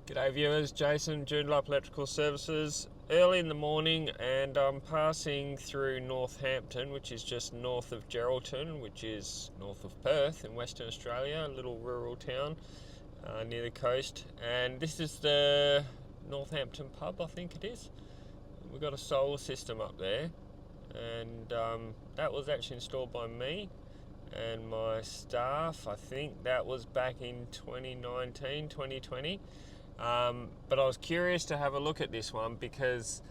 G'day viewers, Jason, Joondalup Electrical Services. Early in the morning and I'm passing through Northampton, which is just north of Geraldton, which is north of Perth in Western Australia, a little rural town near the coast. And this is the Northampton pub, I think it is. We've got a solar system up there, and that was actually installed by me and my staff. I think that was back in 2019, 2020. But I was curious to have a look at this one because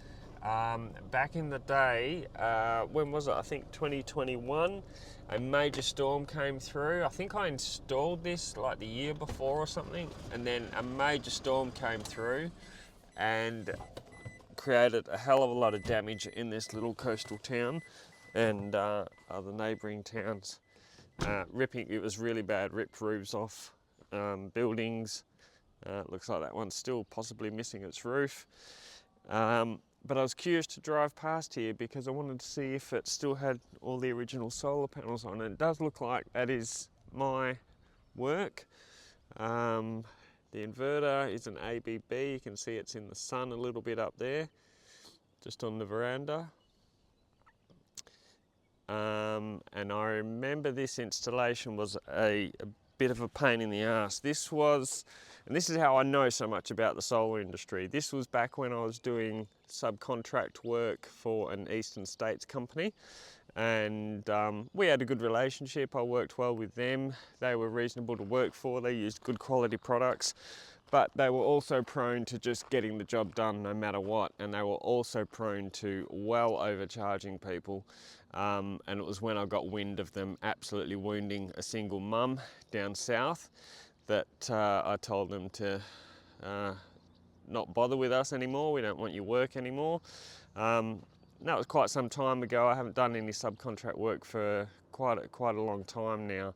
back in the day, when was it? I think 2021, a major storm came through. I think I installed this like the year before or something, and then a major storm came through and created a hell of a lot of damage in this little coastal town and other neighbouring towns. It was really bad, ripped roofs off buildings. It looks like that one's still possibly missing its roof. But I was curious to drive past here because I wanted to see if it still had all the original solar panels on it. It does look like that is my work. The inverter is an ABB. You can see it's in the sun a little bit up there, just on the veranda. And I remember this installation was a bit of a pain in the ass. And this is how I know so much about the solar industry. This was back when I was doing subcontract work for an Eastern States company, and we had a good relationship. I worked well with them. They were reasonable to work for. They used good quality products, but they were also prone to just getting the job done no matter what, and they were also prone to well overcharging people. And it was when I got wind of them absolutely wounding a single mum down south that I told them to not bother with us anymore. We don't want your work anymore. That was quite some time ago. I haven't done any subcontract work for quite a long time now.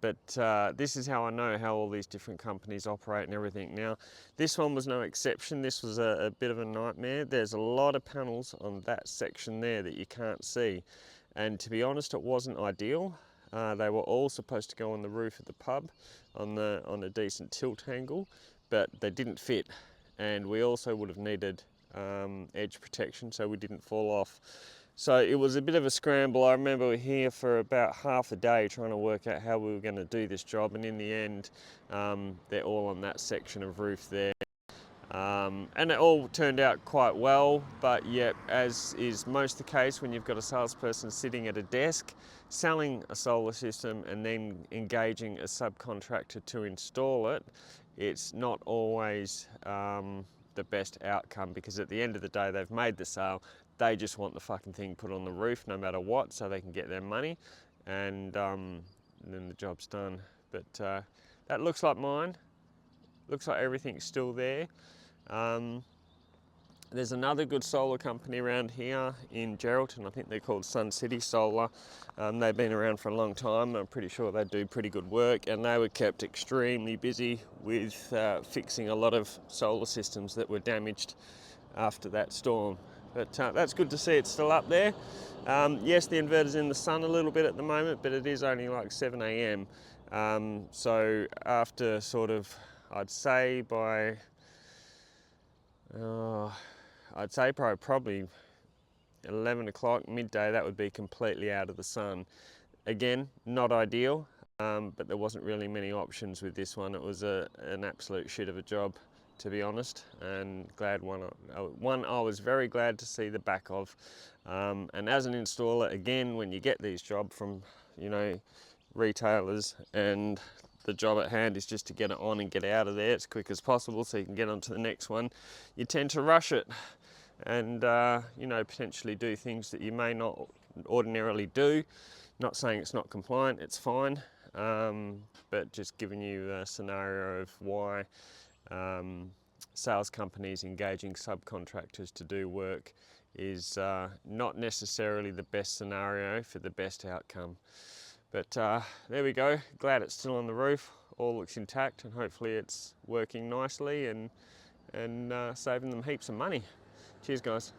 But this is how I know how all these different companies operate and everything. Now, this one was no exception. This was a bit of a nightmare. There's a lot of panels on that section there that you can't see. And to be honest, it wasn't ideal. They were all supposed to go on the roof of the pub on a decent tilt angle, but they didn't fit. And we also would have needed edge protection so we didn't fall off. So it was a bit of a scramble. I remember we were here for about half a day trying to work out how we were going to do this job, and in the end they're all on that section of roof there. And it all turned out quite well, but yet, as is most the case when you've got a salesperson sitting at a desk selling a solar system and then engaging a subcontractor to install it, it's not always the best outcome, because at the end of the day they've made the sale. They just want the fucking thing put on the roof no matter what, so they can get their money, and then the job's done. But that looks like mine. Looks like everything's still there. There's another good solar company around here in Geraldton. I think they're called Sun City Solar. They've been around for a long time. I'm pretty sure they do pretty good work, and they were kept extremely busy with fixing a lot of solar systems that were damaged after that storm. But that's good to see it's still up there. Yes, the inverter's in the sun a little bit at the moment, but it is only like 7 a.m. So after sort of, I'd say by, probably 11 o'clock, midday, that would be completely out of the sun. Again, not ideal, but there wasn't really many options with this one. It was an absolute shit of a job, to be honest, and one I was very glad to see the back of. And as an installer, again, when you get these jobs from, retailers, and the job at hand is just to get it on and get out of there as quick as possible so you can get on to the next one, you tend to rush it and potentially do things that you may not ordinarily do. Not saying it's not compliant, it's fine, but just giving you a scenario of why sales companies engaging subcontractors to do work is not necessarily the best scenario for the best outcome. But there we go. Glad it's still on the roof. All looks intact, and hopefully it's working nicely and saving them heaps of money. Cheers, guys.